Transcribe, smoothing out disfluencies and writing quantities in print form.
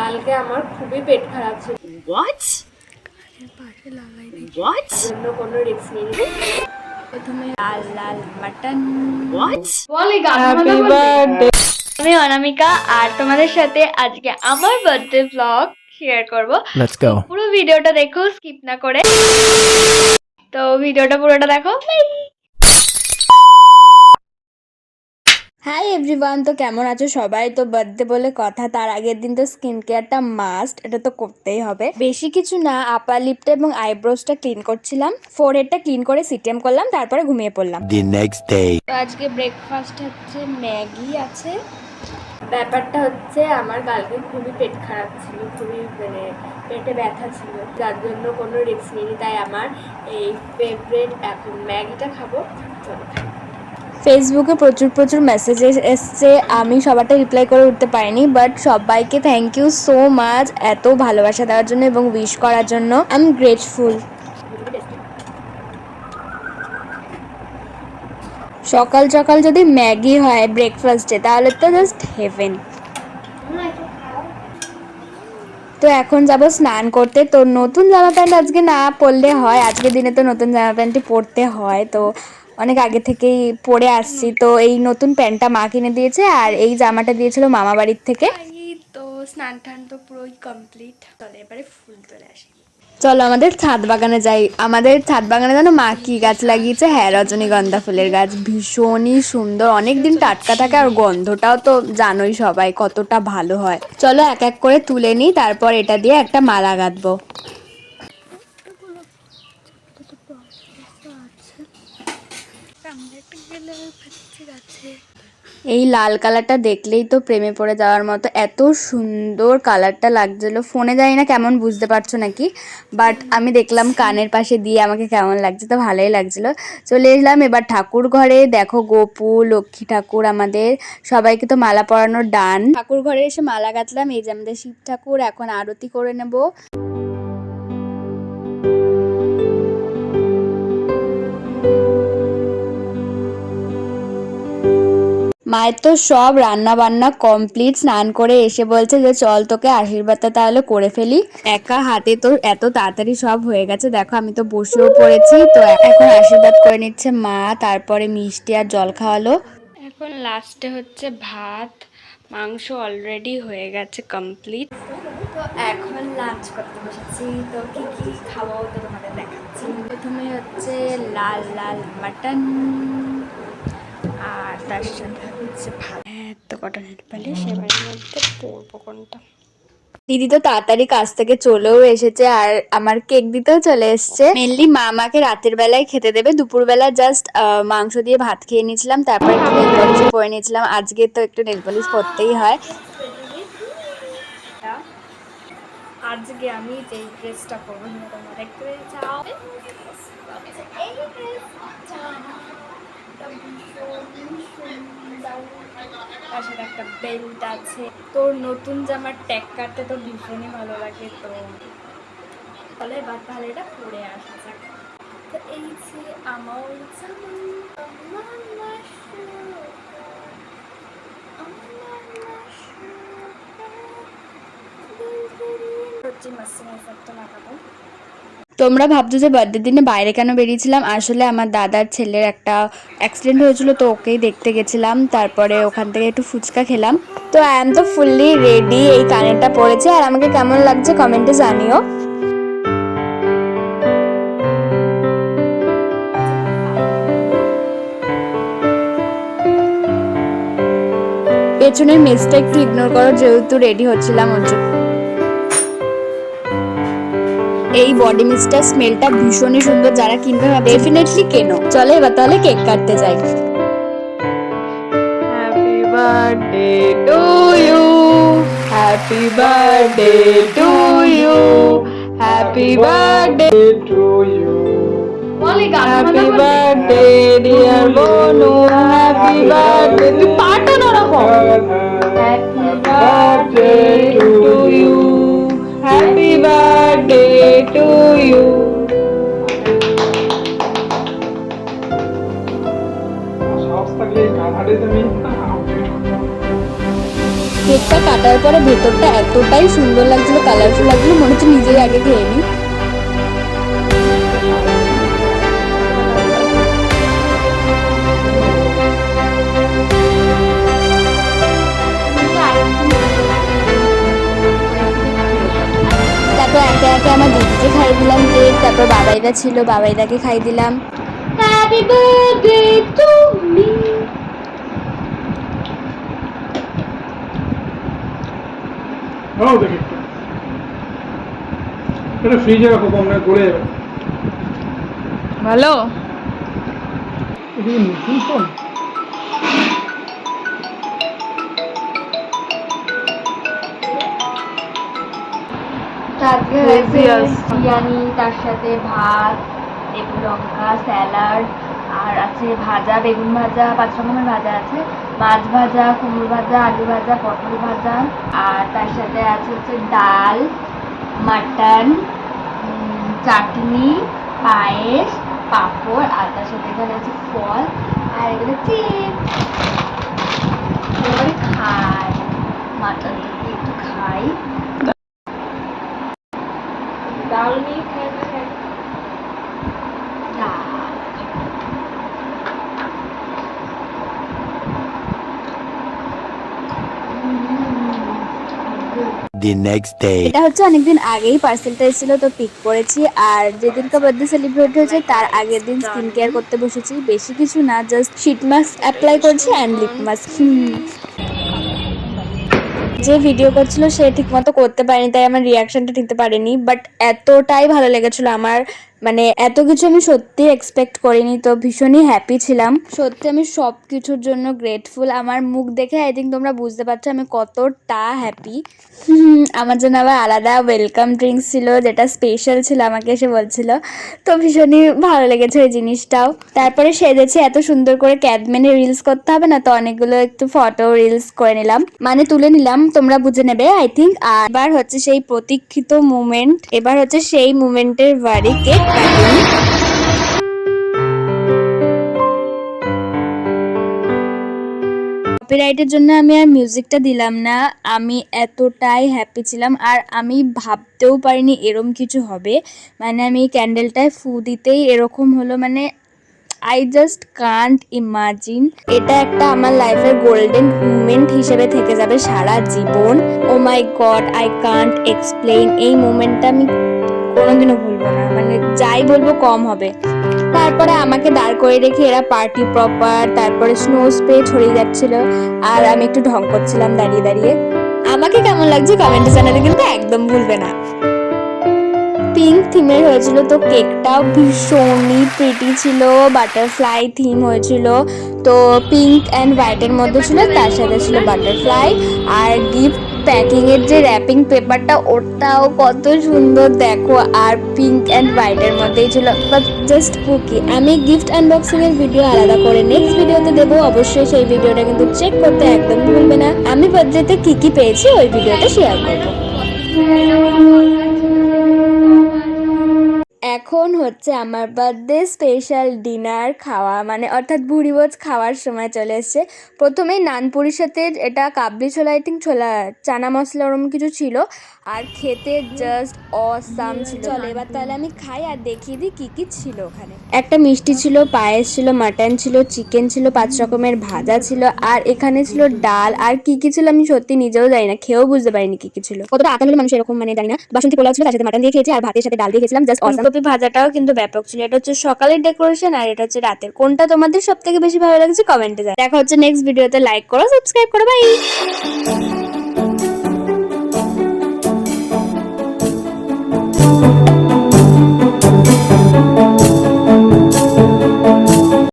কালকে আমার খুবই পেট খারাপ ছিল। What? What? জন্য কোনো রিস্ক নিইনি। প্রথমে লাল লাল মাটন। What? বলে Happy birthday. আমি অনামিকা আর তোমাদের সাথে আজকে আমার বার্থডে ব্লগ শেয়ার করব। Let's go. পুরো ভিডিওটা দেখো স্কিপ না করে। তো ভিডিওটা পুরোটা দেখো। হাই এভরিওয়ান, তো কেমন আছো সবাই? তো বার্থডে বলে কথা, তার আগের দিন তো স্কিন কেয়ারটা মাস্ট, এটা তো করতেই হবে। বেশি কিছু না, আপার লিপটা এবং আইব্রোসটা ক্লিন করছিলাম, ফোরহেডটা ক্লিন করে সিটেম করলাম, তারপরে ঘুমিয়ে পড়লাম। The next day. তো আজকে ব্রেকফাস্ট হচ্ছে ম্যাগি আছে। ব্যাপারটা হচ্ছে আমার কালকে খুবই পেট খারাপ ছিল, খুবই পেটে ব্যথা ছিল, যার জন্য কোনো রিস্ক নিইনি। তাই আমার এই ফেভারিট এখন ম্যাগিটা খাবো। চলো খাই। ফেসবুকে প্রচুর মেসেজেস এসছে, আমি সবারটা রিপ্লাই করে উঠতে পারিনি, বাট সবাইকে থ্যাংক ইউ সো মাচ এত ভালোবাসা দেওয়ার জন্য এবং উইশ করার জন্য। I am grateful. সকাল সকাল যদি ম্যাগি হয় ব্রেকফাস্টে তাহলে তো জাস্ট হেভেন। তো এখন যাব স্নান করতে। তো নতুন জামা প্যান্ট আজকে না পরলে হয়, আজকের দিনে তো নতুন জামা প্যান্টই পরতে হয়, তো অনেক আগে থেকেই পরে আসছি। তো এই নতুন প্যান্টটা মা কিনে দিয়েছে আর এই জামাটা দিয়েছিল মামা বাড়ির থেকে। তো স্নান টান তো পুরোই কমপ্লিট, চলে এবারে ফুল তোলে আসি। চলো আমাদের ছাদ বাগানে যাই। আমাদের ছাদ বাগানে জানো মা কি গাছ লাগিয়েছে? হ্যাঁ, রজনীগন্ধা ফুলের গাছ, ভীষণই সুন্দর, অনেকদিন টাটকা থাকে আর গন্ধটাও তো জানোই সবাই কতটা ভালো হয়। চলো এক এক করে তুলে নিই, তারপর এটা দিয়ে একটা মালা গাঁথবো। এই লাল কালারটা দেখলেই তো প্রেমে পড়ে যাওয়ার মতো, এত সুন্দর কালারটা লাগছিল। ফোনে জানি না কেমন বুঝতে পারছো নাকি, বাট আমি দেখলাম কানের পাশে দিয়ে আমাকে কেমন লাগছে, তো ভালোই লাগছিল। চলে এলাম এবার ঠাকুর ঘরে। দেখো গোপু, লক্ষ্মী ঠাকুর, আমাদের সবাইকে তো মালা পরানোর ডান। ঠাকুর ঘরে এসে মালা গাঁথলাম। এই যে আমাদের শিব ঠাকুর, এখন আরতি করে নেব। মায়ের তো সব রান্না বান্না কমপ্লিট। স্নান করে এসে বলছে যে চল তোকে আশীর্বাদটা তাহলে করে ফেলি। একা হাতে তো এত তাড়াতাড়ি সব হয়ে গেছে। দেখো আমি তো বসেও পড়েছি। তো এখন আশীর্বাদ করে নিচ্ছে মা, তারপরে মিষ্টি আর জল খাওয়ালো। এখন লাস্টে হচ্ছে ভাত, মাংস অলরেডি হয়ে গেছে কমপ্লিট। তো এখন লাঞ্চ করতে বসেছি। তো কি কি খাবো তো তোমাদের দেখাচ্ছি। প্রথমে হচ্ছে লাল লাল মাটন, আর তার সাথে হচ্ছে ভাত। এত কটা নেট পালিশ, এবারের মধ্যে পরবো কোনটা। দিদি তো তাড়াতাড়ি কাজ থেকে চলেও এসেছে আর আমার কেক দিতেও চলে এসছে। মেনলি মা আমাকে রাতের বেলায় খেতে দেবে, দুপুরবেলা জাস্ট মাংস দিয়ে ভাত খেয়ে নিয়েছিলাম, তারপর একটু নেল পলিশ পরে নিয়েছিলাম। আজকে তো একটু নেল পলিশ করতেই হয়। আজকে আমি যে ড্রেসটা পরবো তোমরা দেখতে চাও, এই ড্রেসটা তার সাথে একটা বেল্ট আছে। তোর নতুন জামার ট্যাগ কাটতে তো ভীষণই ভালো লাগে। তো তাহলে এবার তাহলে এটা পরে আসা যাক। তো এই যে আমার তোমরা ভাবছো যে বার্থডে দিনে বাইরে কেন বেরিয়েছিলাম? আসলে আমার দাদার ছেলের একটা অ্যাক্সিডেন্ট হয়েছিল, তো ওকেই দেখতে গেছিলাম। তারপরে ওখান থেকে একটু ফুচকা খেলাম। তো আই এম তো ফুললি রেডি, এই কানেরটা পরেছি। আর আমাকে কেমন লাগছে কমেন্টে জানিও। পেছনের মেজটা একটু ইগনোর করো, যেহেতু রেডি হচ্ছিলাম ওর জন্য। এই বডি মিস্টটার স্মেলটা ভীষণই সুন্দর, যারা কিনবে ডেফিনেটলি কেনো। চলে এবার তাহলে কেক কাটতে যাই। Happy birthday to you. Happy birthday to you. Happy birthday to you. Happy birthday dear Bonu. Happy birthday. তুই পাটা না রাখো। Happy birthday to you. Happy birthday to you. Cake কেকটা কাটার পরে ভেতরটা এতটাই সুন্দর লাগছিল, কালারফুল লাগছিল, মনে হচ্ছে নিজেই আগে খেয়ে নিই। তারপর একে একে আমার দিদিকে খাইয়ে দিলাম কেক, তারপর বাবাইদা ছিল, বাবাইদাকে খাইয়ে দিলাম। Happy birthday to me. দেখি এটা ফ্রিজে রাখো, কম না গলে যাবে। ভালো নতুন ফোন। আজকে হয়েছে বিরিয়ানি, তার সাথে ভাত, লেবু লঙ্কা, স্যালাড, আর আছে ভাজা, বেগুন ভাজা, 5 রকমের ভাজা আছে, মাছ ভাজা, কুমড়ো ভাজা, আলু ভাজা, পটল ভাজা, আর তার সাথে আছে হচ্ছে ডাল, মাটন, চাটনি, পায়েস, পাঁপড়, আর তার সাথে এখানে আছে ফল, আর এগুলো চিপস। খাই মাটন একটু খাই। ডাল নিয়ে খেয়ে The next day. এটা হচ্ছে অনেকদিন আগেই পার্সেলটা এসেছিল, তো পিক করেছি। আর যেদিনকে বার্থডে সেলিব্রেট হয়েছে তার আগের দিন স্কিন কেয়ার করতে বসেছি। বেশি কিছু না, জাস্ট শীট মাস্ক অ্যাপ্লাই করছি অ্যান্ড লিপ মাস্ক। যে ভিডিও করছিল সে ঠিক মতো করতে পারেনি, তাই আমার রিয়াকশনটা দিতে পারেনি, বাট এতটাই ভালো লেগেছিল আমার, মানে এত কিছু আমি সত্যি এক্সপেক্ট করিনি। তো ভীষণই হ্যাপি ছিলাম, সত্যি আমি সব কিছুর জন্য গ্রেটফুল। আমার মুখ দেখে আই থিঙ্ক তোমরা বুঝতে পারছো আমি কতটা হ্যাপি। আমার জন্য আবার আলাদা ওয়েলকাম ড্রিঙ্কস ছিল, যেটা স্পেশাল ছিল, আমাকে এসে বলছিল। তো ভীষণই ভালো লেগেছে ওই জিনিসটাও। তারপরে সেজেছে, এত সুন্দর করে ক্যাডমেনে রিলস করতে হবে না, তো অনেকগুলো একটু ফটো রিলস করে নিলাম, মানে তুলে নিলাম, তোমরা বুঝে নেবে আই থিঙ্ক। আর এবার হচ্ছে সেই প্রতীক্ষিত মুমেন্ট, এবার হচ্ছে সেই মুমেন্টের বাড়ি কেক কাটিং। কপিরাইটের জন্য আমি আর মিউজিকটা দিলাম না, আমি এতটাই হ্যাপি ছিলাম। আর আমি ভাবতেও পারিনি এরম কিছু হবে, মানে আমি ক্যান্ডেলটায় ফু দিতেই এরকম হলো, মানে আই জাস্ট কান্ট ইমাজিন। এটা একটা আমার লাইফের গোল্ডেন মুমেন্ট হিসেবে থেকে যাবে সারা জীবন। ও মাই গড, আই কান্ট এক্সপ্লেইন। এই মুমেন্টটা আমি কোনোদিনও ভুলবো না, মানে যাই বলবো কম হবে। তারপরে আমাকে দাঁড় করে রেখে এরা পার্টি প্রপার, তারপরে স্নো স্প্রে ছড়িয়ে যাচ্ছিল, আর আমি একটু ঢং করছিলাম দাঁড়িয়ে দাঁড়িয়ে। আমাকে কেমন লাগছে কমেন্টে জানাতে কিন্তু একদম ভুলবে না। পিঙ্ক থিমের হয়েছিল, তো কেকটাও ভীষণই প্রিটি ছিল, বাটারফ্লাই থিম হয়েছিল। তো পিঙ্ক অ্যান্ড হোয়াইটের মধ্যে ছিল, তার সাথে ছিল বাটারফ্লাই। আর গিফট প্যাকিং এর যে র্যাপিং পেপারটা, ওটাও কত সুন্দর দেখো, আর পিঙ্ক অ্যান্ড হোয়াইটের মধ্যেই ছিল, বাট জাস্ট কুকি। আমি গিফট আনবক্সিং এর ভিডিও আলাদা করে নেক্সট ভিডিওতে দেবো, অবশ্যই সেই ভিডিওটা কিন্তু চেক করতে একদম ভুলবে না। আমি বার্থডেতে কি কি পেয়েছি ওই ভিডিওটা শেয়ার করবো। এখন হচ্ছে আমার বার্থডে স্পেশাল ডিনার খাওয়া, মানে অর্থাৎ ভুড়িভোজ খাওয়ার সময় চলে এসছে। প্রথমেই নানপুরির সাথে এটা কাবলি ছোলা, আই থিঙ্ক ছোলা চানা মশলা ওরকম কিছু ছিল, আর খেতে জাস্ট অসাম ছিল। চলো এবার তাহলে আমি খাই আর দেখিয়ে দিই কী কী ছিল ওখানে। একটা মিষ্টি ছিল, পায়েস ছিল, মাটন ছিল, চিকেন ছিল, 5 রকমের ভাজা ছিল, আর এখানে ছিল ডাল। আর কি কি ছিল আমি সত্যি নিজেও জানি না, খেয়েও বুঝতে পারিনি কি কি ছিল। কতটা আতা হলে মানুষ এরকম মানে জানি না। বাসন্তী পোলাও ছিল, তার সাথে মাটন দিয়ে খেয়েছি, আর ভাতের সাথে ডাল দিয়ে খেয়েছিলাম, জাস্ট অসাম। কপি ভাজাটাও কিন্তু ব্যাপক ছিল। এটা হচ্ছে সকালের ডেকোরেশন, আর এটা হচ্ছে রাতের। কোনটা তোমাদের সব থেকে বেশি ভালো লাগছে কমেন্টে জানাও। দেখা হচ্ছে নেক্সট ভিডিওতে। লাইক করো, সাবস্ক্রাইব করো, বাই।